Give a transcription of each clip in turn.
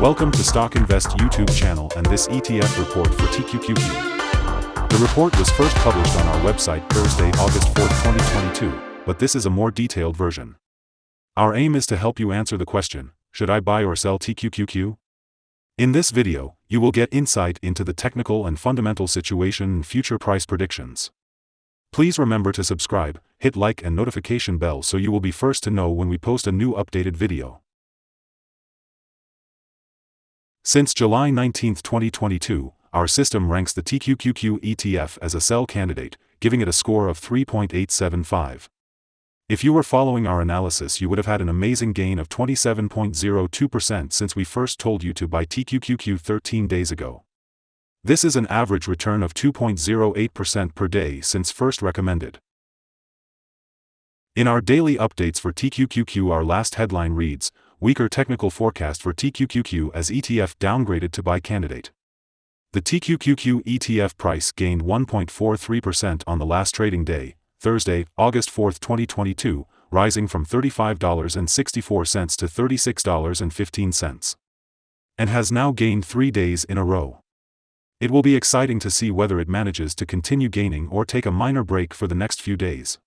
Welcome to StockInvest YouTube channel and this ETF report for TQQQ. The report was first published on our website Thursday, August 4, 2022, but this is a more detailed version. Our aim is to help you answer the question, should I buy or sell TQQQ? In this video, you will get insight into the technical and fundamental situation and future price predictions. Please remember to subscribe, hit like and notification bell so you will be first to know when we post a new updated video. Since July 19, 2022, our system ranks the TQQQ ETF as a sell candidate, giving it a score of 3.875. If you were following our analysis, you would have had an amazing gain of 27.02% since we first told you to buy TQQQ 13 days ago. This is an average return of 2.08% per day since first recommended. In our daily updates for TQQQ, our last headline reads, weaker technical forecast for TQQQ as ETF downgraded to buy candidate. The TQQQ ETF price gained 1.43% on the last trading day, Thursday, August 4, 2022, rising from $35.64 to $36.15. And has now gained 3 days in a row. It will be exciting to see whether it manages to continue gaining or take a minor break for the next few days.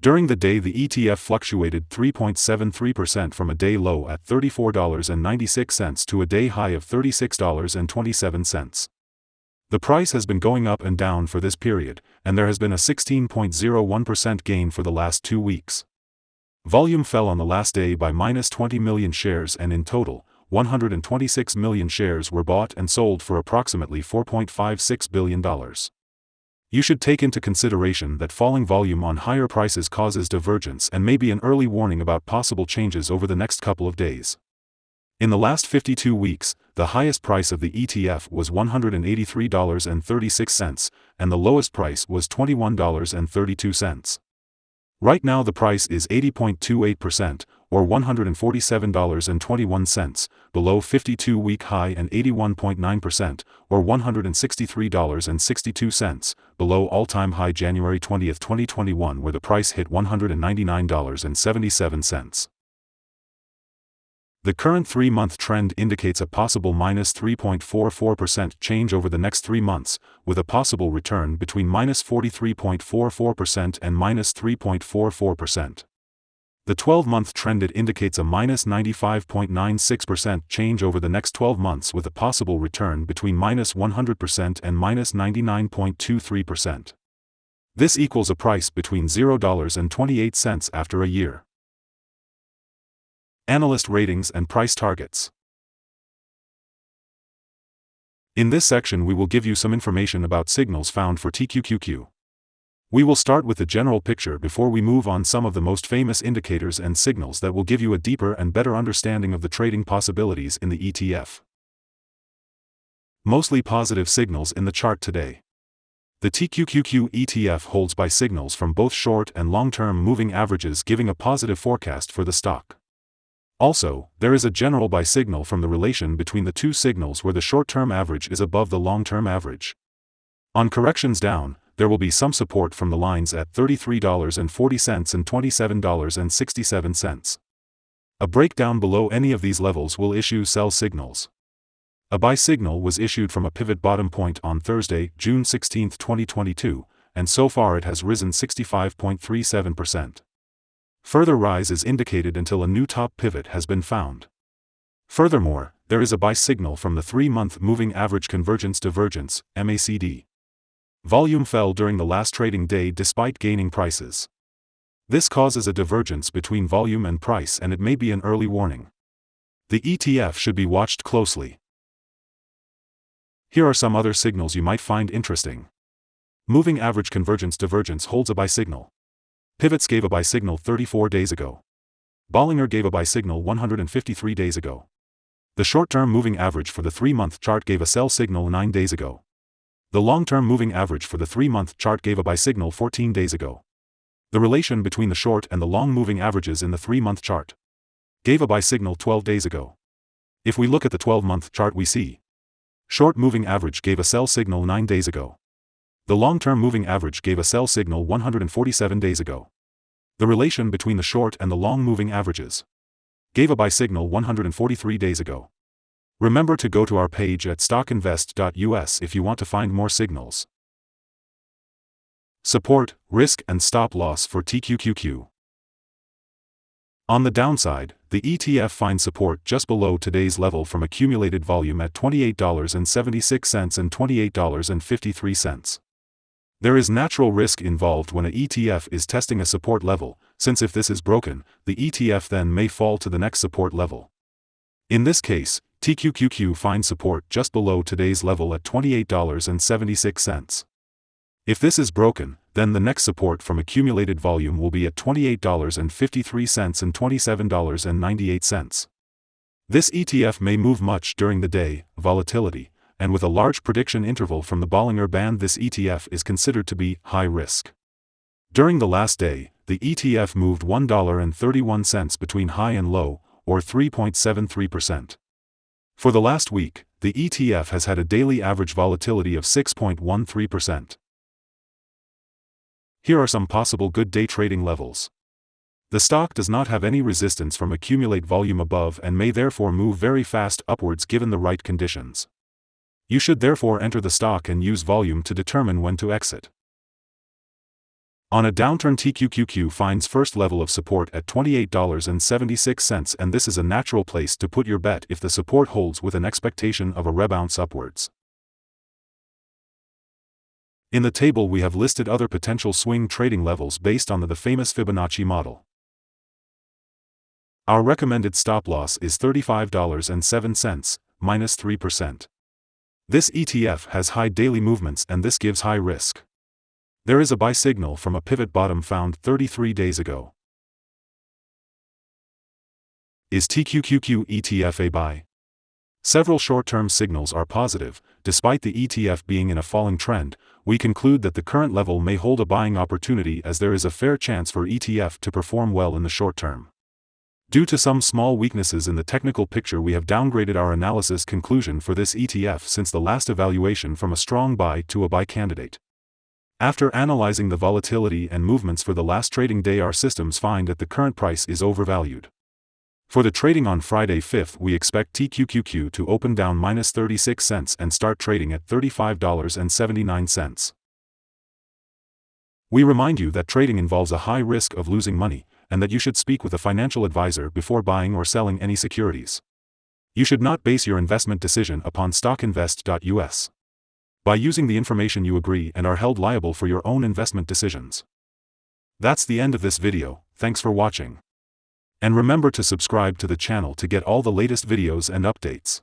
During the day, the ETF fluctuated 3.73% from a day low at $34.96 to a day high of $36.27. The price has been going up and down for this period, and there has been a 16.01% gain for the last 2 weeks. Volume fell on the last day by minus 20 million shares, and in total, 126 million shares were bought and sold for approximately $4.56 billion. You should take into consideration that falling volume on higher prices causes divergence and may be an early warning about possible changes over the next couple of days. In the last 52 weeks, the highest price of the ETF was $183.36, and the lowest price was $21.32. Right now the price is 80.28%, or $147.21, below 52-week high, and 81.9%, or $163.62, below all-time high January 20, 2021, where the price hit $199.77. The current 3-month trend indicates a possible minus 3.44% change over the next 3 months, with a possible return between minus 43.44% and minus 3.44%. The 12-month trend indicates a minus 95.96% change over the next 12 months, with a possible return between minus 100% and minus 99.23%. This equals a price between $0.28 after a year. Analyst ratings and price targets. In this section we will give you some information about signals found for TQQQ. We will start with the general picture before we move on some of the most famous indicators and signals that will give you a deeper and better understanding of the trading possibilities in the ETF. Mostly positive signals in the chart today. The TQQQ ETF holds buy signals from both short and long-term moving averages, giving a positive forecast for the stock. Also, there is a general buy signal from the relation between the two signals where the short-term average is above the long-term average. On corrections down, there will be some support from the lines at $33.40 and $27.67. A breakdown below any of these levels will issue sell signals. A buy signal was issued from a pivot bottom point on Thursday, June 16, 2022, and so far it has risen 65.37%. Further rise is indicated until a new top pivot has been found. Furthermore, there is a buy signal from the 3-month moving average convergence divergence, MACD. Volume fell during the last trading day despite gaining prices. This causes a divergence between volume and price, and it may be an early warning. The ETF should be watched closely. Here are some other signals you might find interesting. Moving average convergence divergence holds a buy signal. Pivots gave a buy signal 34 days ago. Bollinger gave a buy signal 153 days ago. The short-term moving average for the 3-month chart gave a sell signal 9 days ago. The long-term moving average for the 3-month chart gave a buy signal 14 days ago. The relation between the short and the long moving averages in the 3-month chart gave a buy signal 12 days ago. If we look at the 12-month chart, we see short moving average gave a sell signal 9 days ago. The long-term moving average gave a sell signal 147 days ago. The relation between the short and the long moving averages gave a buy signal 143 days ago. Remember to go to our page at StockInvest.us if you want to find more signals. Support, risk and stop loss for TQQQ. On the downside, the ETF finds support just below today's level from accumulated volume at $28.76 and $28.53. There is natural risk involved when an ETF is testing a support level, since if this is broken, the ETF then may fall to the next support level. In this case, TQQQ finds support just below today's level at $28.76. If this is broken, then the next support from accumulated volume will be at $28.53 and $27.98. This ETF may move much during the day, volatility, and with a large prediction interval from the Bollinger Band, this ETF is considered to be high risk. During the last day, the ETF moved $1.31 between high and low, or 3.73%. For the last week, the ETF has had a daily average volatility of 6.13%. Here are some possible good day trading levels. The stock does not have any resistance from accumulate volume above and may therefore move very fast upwards given the right conditions. You should therefore enter the stock and use volume to determine when to exit. On a downturn, TQQQ finds first level of support at $28.76, and this is a natural place to put your bet if the support holds with an expectation of a rebound upwards. In the table we have listed other potential swing trading levels based on the famous Fibonacci model. Our recommended stop loss is $35.07, minus 3%. This ETF has high daily movements and this gives high risk. There is a buy signal from a pivot bottom found 33 days ago. Is TQQQ ETF a buy? Several short-term signals are positive. Despite the ETF being in a falling trend, we conclude that the current level may hold a buying opportunity as there is a fair chance for ETF to perform well in the short term. Due to some small weaknesses in the technical picture, we have downgraded our analysis conclusion for this ETF since the last evaluation from a strong buy to a buy candidate. After analyzing the volatility and movements for the last trading day, our systems find that the current price is overvalued. For the trading on Friday 5th, we expect TQQQ to open down minus 36 cents and start trading at $35.79. We remind you that trading involves a high risk of losing money, and that you should speak with a financial advisor before buying or selling any securities. You should not base your investment decision upon StockInvest.us. By using the information you agree and are held liable for your own investment decisions. That's the end of this video. Thanks for watching. And remember to subscribe to the channel to get all the latest videos and updates.